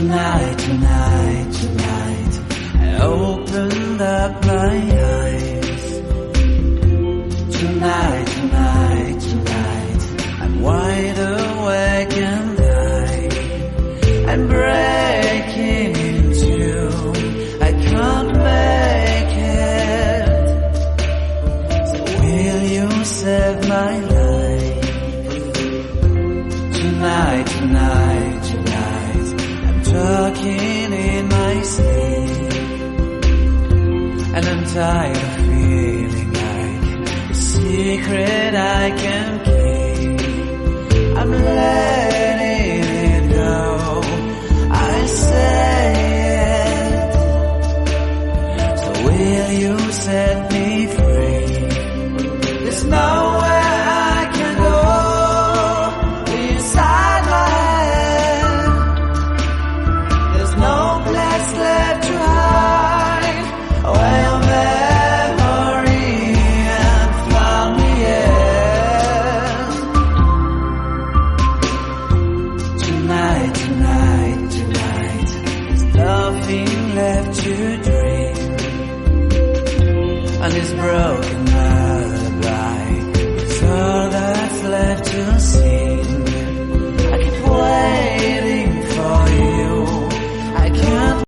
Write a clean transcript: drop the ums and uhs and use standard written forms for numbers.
Tonight, tonight, tonight, I opened up my eyes. Tonight, tonight, tonight, I'm wide awake and I'm breaking in two. I can't make it. So will you save my life? Tonight, tonight, tonight, I'm talking in my sleep, and I'm tired of feeling like a secret I can keep. I'm letting it go, I say it. So will you set me free? There's nowhere I can go inside my head. There's no place left to hide where your memory and found me yet. Tonight, tonight, tonight, there's nothing left to dream, and it's broken